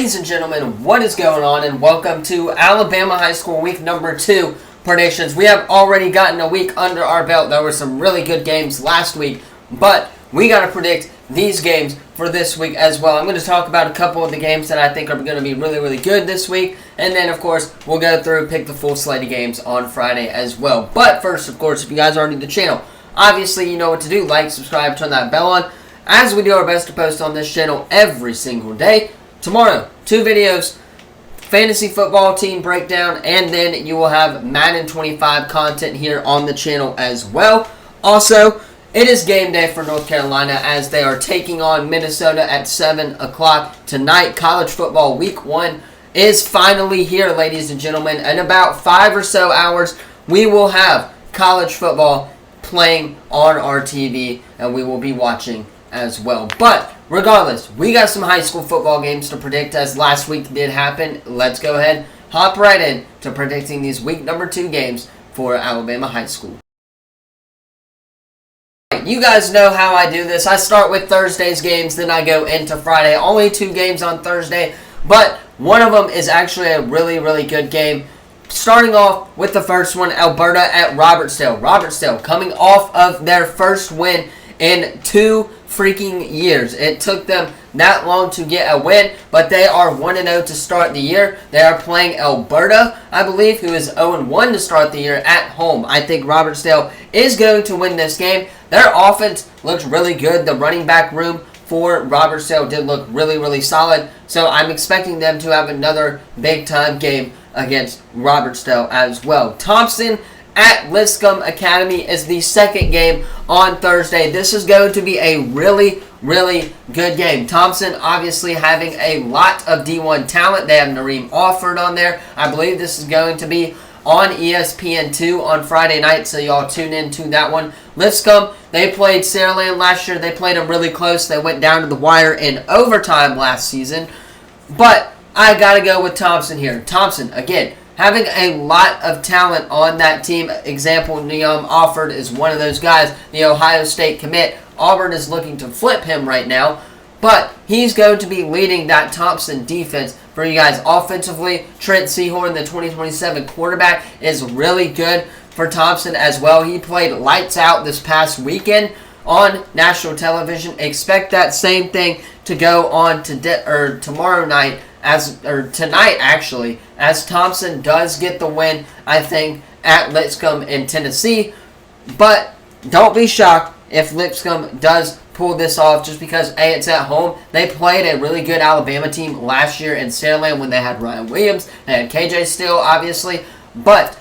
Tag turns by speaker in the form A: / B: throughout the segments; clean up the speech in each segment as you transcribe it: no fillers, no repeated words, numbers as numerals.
A: Ladies and gentlemen, what is going on, and welcome to Alabama High School Week number 2 predictions. We have already gotten a week under our belt. There were some really good games last week, but we got to predict these games for this week as well. I'm going to talk about a couple of the games that I think are going to be really good this week, and then, of course, we'll go through and pick the full slate of games on Friday as well. But first, of course, if you guys are new to the channel, obviously you know what to do. Like, subscribe, turn that bell on, as we do our best to post on this channel every single day. Tomorrow, 2 videos, fantasy football team breakdown, and then you will have Madden 25 content here on the channel as well. Also, it is game day for North Carolina as they are taking on Minnesota at 7 o'clock tonight. College football week 1 is finally here, ladies and gentlemen. In about 5 or so hours, we will have college football playing on our TV, and we will be watching as well. But regardless, we got some high school football games to predict, as last week did happen. Let's go ahead, hop right in to predicting these week number 2 games for Alabama High School. You guys know how I do this. I start with Thursday's games, then I go into Friday. Only 2 games on Thursday, but one of them is actually a really good game. Starting off with the first one, Alberta at Robertsdale. Robertsdale coming off of their first win in 2 freaking years. It took them that long to get a win, but they are 1-0 to start the year. They are playing Alberta, I believe, who is 0-1 to start the year at home. I think Robertsdale is going to win this game. Their offense looks really good. The running back room for Robertsdale did look really solid, so I'm expecting them to have another big-time game against Robertsdale as well. Thompson at Lipscomb Academy is the second game on Thursday. This is going to be a really good game. Thompson obviously having a lot of D1 talent. They have Nareem Alford on there. I believe this is going to be on ESPN2 on Friday night, so y'all tune in to that one. Lipscomb, they played Saraland last year. They played them really close. They went down to the wire in overtime last season. But I got to go with Thompson here. Thompson, again, having a lot of talent on that team. Example, Nareem Alford is one of those guys, the Ohio State commit. Auburn is looking to flip him right now, but he's going to be leading that Thompson defense for you guys. Offensively, Trent Seahorn, the 2027 quarterback, is really good for Thompson as well. He played lights out this past weekend on national television. Expect that same thing to go on tomorrow night, tonight actually, as Thompson does get the win, I think, at Lipscomb in Tennessee. But don't be shocked if Lipscomb does pull this off, just because A, it's at home. They played a really good Alabama team last year in Saraland when they had Ryan Williams. They had KJ Steele, obviously. But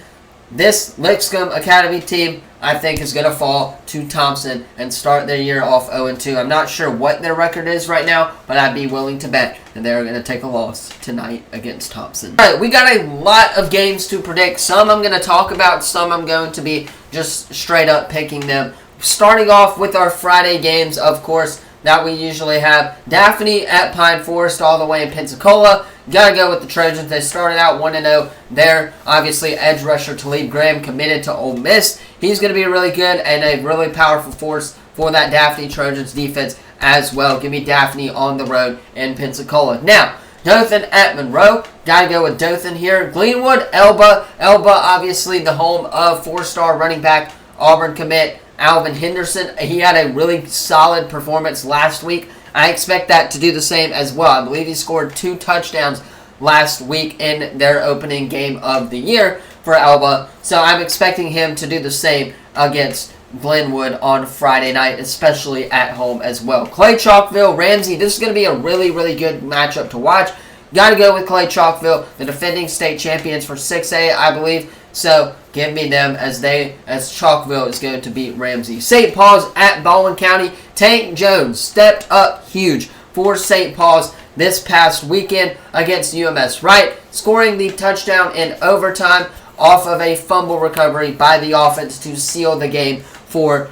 A: this Lipscomb Academy team, I think, is going to fall to Thompson and start their year off 0-2. I'm not sure what their record is right now, but I'd be willing to bet that they're going to take a loss tonight against Thompson. All right, we got a lot of games to predict. Some I'm going to talk about, some I'm going to be just straight up picking them. Starting off with our Friday games, of course, that we usually have. Daphne at Pine Forest, all the way in Pensacola. Gotta go with the Trojans. They started out 1-0 there. Obviously, edge rusher Talib Graham committed to Ole Miss. He's going to be really good and a really powerful force for that Daphne Trojans defense as well. Give me Daphne on the road in Pensacola. Now, Dothan at Monroe. Gotta go with Dothan here. Glenwood, Elba. Elba, obviously the home of 4-star running back Auburn commit Alvin Henderson. He had a really solid performance last week. I expect that to do the same as well. I believe he scored 2 touchdowns last week in their opening game of the year for Alba. So I'm expecting him to do the same against Glenwood on Friday night, especially at home as well. Clay Chalkville, Ramsey. This is going to be a really good matchup to watch. Got to go with Clay Chalkville, the defending state champions for 6A, I believe. So give me them as Chalkville is going to beat Ramsey. St. Paul's at Baldwin County. Tank Jones stepped up huge for St. Paul's this past weekend against UMS Wright, scoring the touchdown in overtime off of a fumble recovery by the offense to seal the game for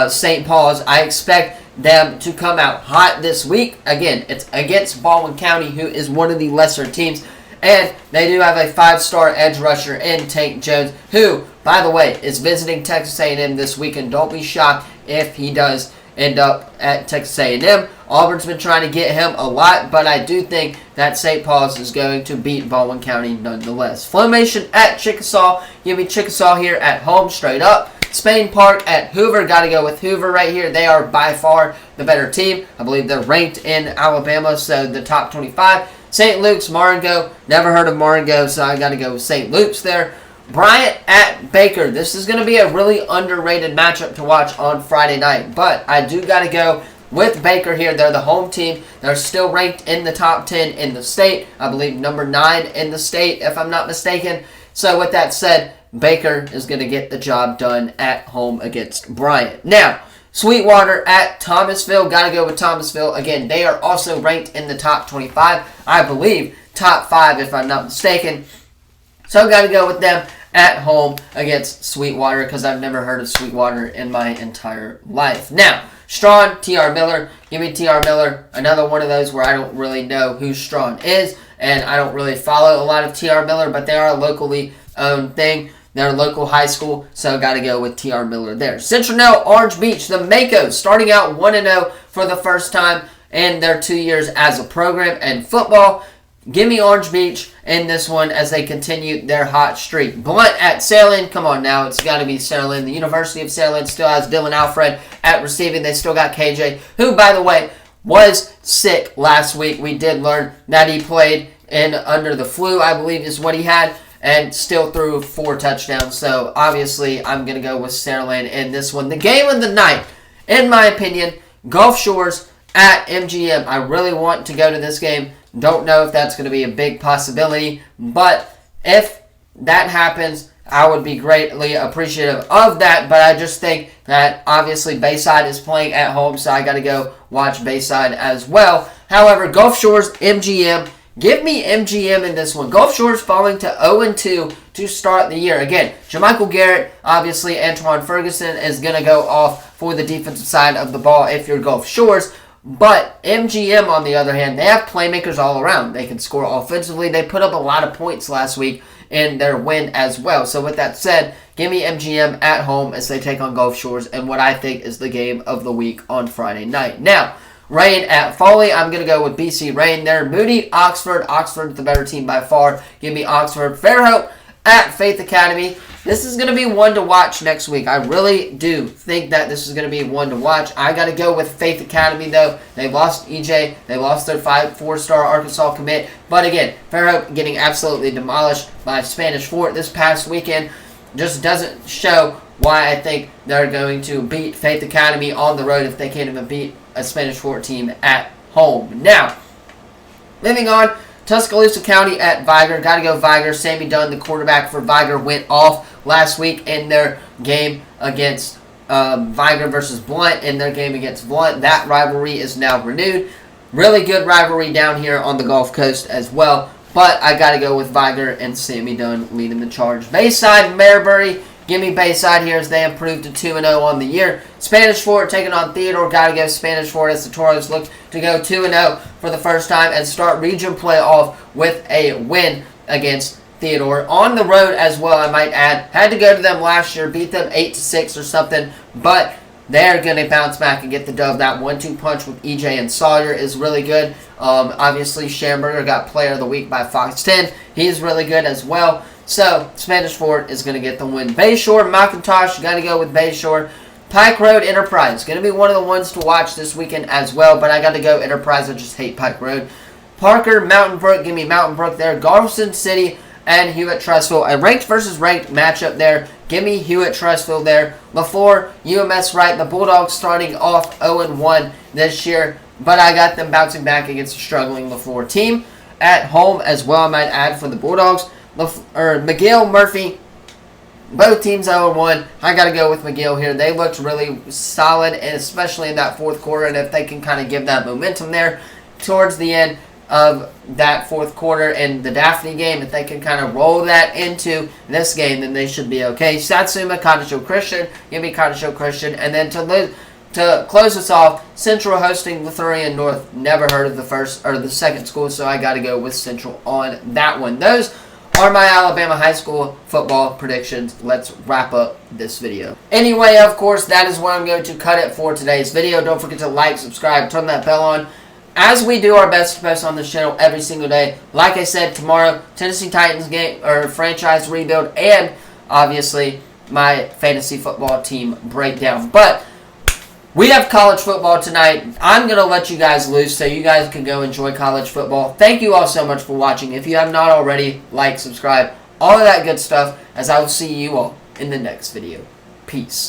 A: St. Paul's. I expect them to come out hot this week. Again, it's against Baldwin County, who is one of the lesser teams. And they do have a 5-star edge rusher in Tank Jones, who, by the way, is visiting Texas A&M this weekend. Don't be shocked if he does end up at Texas A&M. Auburn's been trying to get him a lot, but I do think that St. Paul's is going to beat Baldwin County nonetheless. Flowmation at Chickasaw. Give me Chickasaw here at home straight up. Spain Park at Hoover. Got to go with Hoover right here. They are by far the better team. I believe they're ranked in Alabama, so the top 25. St. Luke's, Marengo. Never heard of Marengo, so I got to go with St. Luke's there. Bryant at Baker. This is going to be a really underrated matchup to watch on Friday night, but I do got to go with Baker here. They're the home team. They're still ranked in the top 10 in the state. I believe number 9 in the state, if I'm not mistaken. So with that said, Baker is going to get the job done at home against Bryant. Now, Sweetwater at Thomasville. Got to go with Thomasville. Again, they are also ranked in the top 25. I believe top 5 if I'm not mistaken. So got to go with them at home against Sweetwater because I've never heard of Sweetwater in my entire life. Now, Strawn, T.R. Miller. Give me T.R. Miller. Another one of those where I don't really know who Strawn is, and I don't really follow a lot of T.R. Miller, but they are a locally owned thing. They're a local high school, so got to go with T.R. Miller there. Central Nell, Orange Beach, the Makos, starting out 1-0 for the first time in their 2 years as a program. And football, give me Orange Beach in this one as they continue their hot streak. Blunt at Saraland. Come on now, it's got to be Saraland. The University of Saraland still has Dylan Alfred at receiving. They still got KJ, who, by the way, was sick last week. We did learn that he played in under the flu, I believe is what he had, and still threw 4 touchdowns. So, obviously, I'm going to go with Saraland in this one. The game of the night, in my opinion, Gulf Shores at MGM. I really want to go to this game. Don't know if that's going to be a big possibility, but if that happens, I would be greatly appreciative of that. But I just think that, obviously, Bayside is playing at home, so I got to go watch Bayside as well. However, Gulf Shores, MGM. Give me MGM in this one. Gulf Shores falling to 0-2 to start the year. Again, Jermichael Garrett, obviously Antoine Ferguson is going to go off for the defensive side of the ball if you're Gulf Shores. But MGM, on the other hand, they have playmakers all around. They can score offensively. They put up a lot of points last week in their win as well. So with that said, give me MGM at home as they take on Gulf Shores and what I think is the game of the week on Friday night. Now, Rain at Foley. I'm going to go with BC Rain there. Moody, Oxford. Oxford, the better team by far. Give me Oxford. Fairhope at Faith Academy. This is going to be one to watch next week. I really do think that this is going to be one to watch. I got to go with Faith Academy, though. They lost EJ. They lost their 4-star Arkansas commit. But again, Fairhope getting absolutely demolished by Spanish Fort this past weekend just doesn't show why I think they're going to beat Faith Academy on the road if they can't even beat a Spanish Fort team at home. Now, moving on, Tuscaloosa County at Viger. Got to go Viger. Sammy Dunn, the quarterback for Viger, went off last week in their game against Viger versus Blunt. In their game against Blunt, that rivalry is now renewed. Really good rivalry down here on the Gulf Coast as well. But I got to go with Viger and Sammy Dunn leading the charge. Bayside, Marybury. Give me Bayside here as they improved to 2-0 on the year. Spanish Fort taking on Theodore. Got to go Spanish Fort as the Toros look to go 2-0 for the first time and start region play off with a win against Theodore. On the road as well, I might add. Had to go to them last year, beat them 8-6 or something, but they're going to bounce back and get the dub. That 1-2 punch with EJ and Sawyer is really good. Obviously, Schamberger got Player of the Week by Fox 10. He's really good as well. So, Spanish Fort is going to get the win. Bayshore, McIntosh, got to go with Bayshore. Pike Road, Enterprise. Going to be one of the ones to watch this weekend as well, but I got to go Enterprise. I just hate Pike Road. Parker, Mountain Brook. Give me Mountain Brook there. Galveston City and Hewitt Trussville. A ranked versus ranked matchup there. Give me Hewitt Trussville there. Before UMS Wright, the Bulldogs starting off 0-1 this year, but I got them bouncing back against a struggling Before team. At home as well, I might add, for the Bulldogs. McGill, Murphy, both teams 0-1. I got to go with McGill here. They looked really solid, and especially in that fourth quarter, and if they can kind of give that momentum there towards the end of that fourth quarter in the Daphne game, if they can kind of roll that into this game, then they should be okay. Satsuma, Cottage Christian. Give me Cottage Christian. And then to close us off, Central hosting Lutheran North. Never heard of the second school, so I got to go with Central on that one. Those are my Alabama high school football predictions. Let's wrap up this video. Anyway, of course, that is where I'm going to cut it for today's video. Don't forget to like, subscribe, turn that bell on, as we do our best to post on this channel every single day. Like I said, tomorrow, Tennessee Titans game or franchise rebuild, and obviously my fantasy football team breakdown. But we have college football tonight. I'm going to let you guys loose so you guys can go enjoy college football. Thank you all so much for watching. If you have not already, like, subscribe, all of that good stuff, as I will see you all in the next video. Peace.